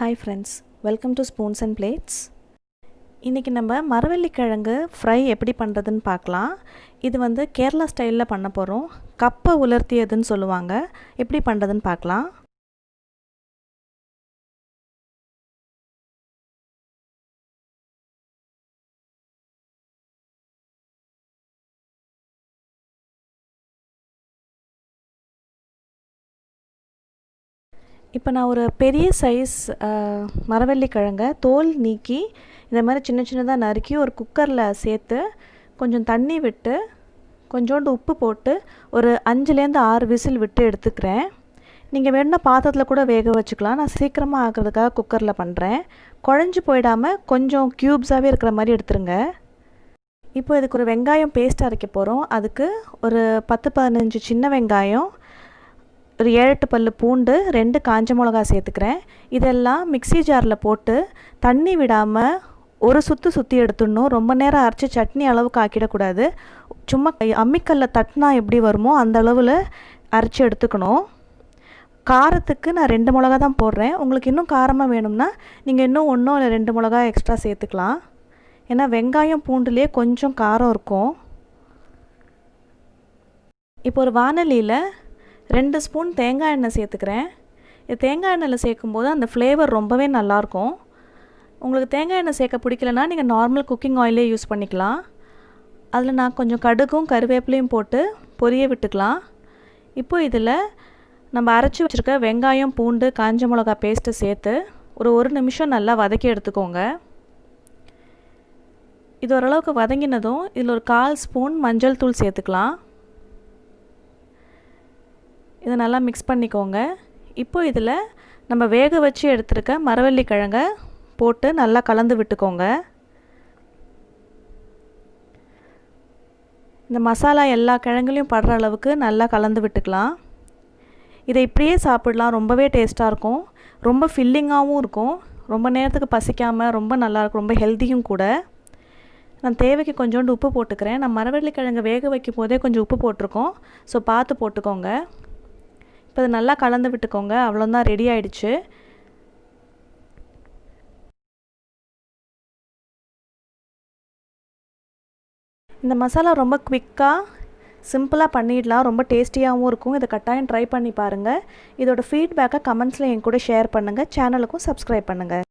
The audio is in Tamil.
Hi friends, welcome to Spoons and Plates. இன்றைக்கி நம்ம மரவள்ளி கிழங்கு ஃப்ரை எப்படி பண்ணுறதுன்னு பார்க்கலாம். இது வந்து கேரளா ஸ்டைலில் பண்ண போகிறோம். கப்பை உலர்த்தியதுன்னு சொல்லுவாங்க. எப்படி பண்ணுறதுன்னு பார்க்கலாம். இப்போ நான் ஒரு பெரிய சைஸ் மரவள்ளி கிழங்கை தோல் நீக்கி இந்த மாதிரி சின்ன சின்னதாக நறுக்கி ஒரு குக்கரில் சேர்த்து கொஞ்சம் தண்ணி விட்டு கொஞ்சோண்டு உப்பு போட்டு ஒரு 5-6 விசில் விட்டு எடுத்துக்கிறேன். நீங்கள் வேணும்னா பாத்திரத்தில் கூட வேக வச்சுக்கலாம். நான் சீக்கிரமாக ஆகிறதுக்காக குக்கரில் பண்ணுறேன். குழஞ்சி போயிடாமல் கொஞ்சம் க்யூப்ஸாகவே இருக்கிற மாதிரி எடுத்துருங்க. இப்போ இதுக்கு ஒரு வெங்காயம் பேஸ்ட் அரைக்க போகிறோம். அதுக்கு ஒரு 10-15 சின்ன வெங்காயம், ஒரு 7-8 பல்லு பூண்டு, 2 காஞ்ச மிளகா சேர்த்துக்கிறேன். இதெல்லாம் மிக்சி ஜாரில் போட்டு தண்ணி விடாமல் ஒரு சுற்றி எடுத்துடணும். ரொம்ப நேரம் அரைச்சி சட்னி அளவுக்கு ஆக்கிடக்கூடாது. சும்மா அம்மிக்கல்ல தட்டினா எப்படி வருமோ அந்த அளவில் அரைச்சி எடுத்துக்கணும். காரத்துக்கு நான் 2 மிளகா தான் போடுறேன். உங்களுக்கு இன்னும் காரமாக வேணும்னா நீங்கள் இன்னும் 1 இல்லை 2 மிளகா எக்ஸ்ட்ரா சேர்த்துக்கலாம். ஏன்னா வெங்காயம் பூண்டுலேயே கொஞ்சம் காரம் இருக்கும். இப்போ ஒரு வானலியில் 2 ஸ்பூன் தேங்காய் எண்ணெய் சேர்த்துக்கிறேன். இது தேங்காய் எண்ணெயில் சேர்க்கும்போது அந்த ஃப்ளேவர் ரொம்பவே நல்லாயிருக்கும். உங்களுக்கு தேங்காய் எண்ணெய் சேர்க்க பிடிக்கலனா நீங்கள் நார்மல் குக்கிங் ஆயிலே யூஸ் பண்ணிக்கலாம். அதில் நான் கொஞ்சம் கடுகும் கருவேப்பிலையும் போட்டு பொரிய விட்டுக்கலாம். இப்போ இதில் நம்ம அரைச்சி வச்சுருக்க வெங்காயம் பூண்டு காஞ்ச மிளகா பேஸ்ட்டை சேர்த்து ஒரு நிமிஷம் நல்லா வதக்கி எடுத்துக்கோங்க. இது ஓரளவுக்கு வதங்கினதும் இதில் ஒரு 1/4 ஸ்பூன் மஞ்சள் தூள் சேர்த்துக்கலாம். இதை நல்லா மிக்ஸ் பண்ணிக்கோங்க. இப்போ இதில் நம்ம வேக வச்சு எடுத்துருக்க மரவள்ளி கிழங்கை போட்டு நல்லா கலந்து விட்டுக்கோங்க. இந்த மசாலா எல்லா கிழங்குலையும் படுற அளவுக்கு நல்லா கலந்து விட்டுக்கலாம். இதை இப்படியே சாப்பிடலாம். ரொம்பவே டேஸ்ட்டாக இருக்கும். ரொம்ப ஃபில்லிங்காகவும் இருக்கும். ரொம்ப நேரத்துக்கு பசிக்காமல் ரொம்ப நல்லாயிருக்கும். ரொம்ப ஹெல்த்தியும் கூட. நான் தேவைக்கு கொஞ்சோண்டு உப்பு போட்டுக்கிறேன். நான் மரவள்ளி கிழங்கு வேக வைக்கும் போதே கொஞ்சம் உப்பு போட்டிருக்கோம். ஸோ பார்த்து போட்டுக்கோங்க. இப்போ இது நல்லா கலந்து விட்டுக்கோங்க. அவ்வளோதான், ரெடி ஆகிடுச்சு. இந்த மசாலா ரொம்ப குவிக்காக சிம்பிளாக பண்ணிடலாம். ரொம்ப டேஸ்டியாகவும் இருக்கும். இதை கட்டாயம் ட்ரை பண்ணி பாருங்கள். இதோட ஃபீட்பேக்கை கமெண்ட்ஸில் என் கூட ஷேர் பண்ணுங்கள். சேனலுக்கும் சப்ஸ்கிரைப் பண்ணுங்கள்.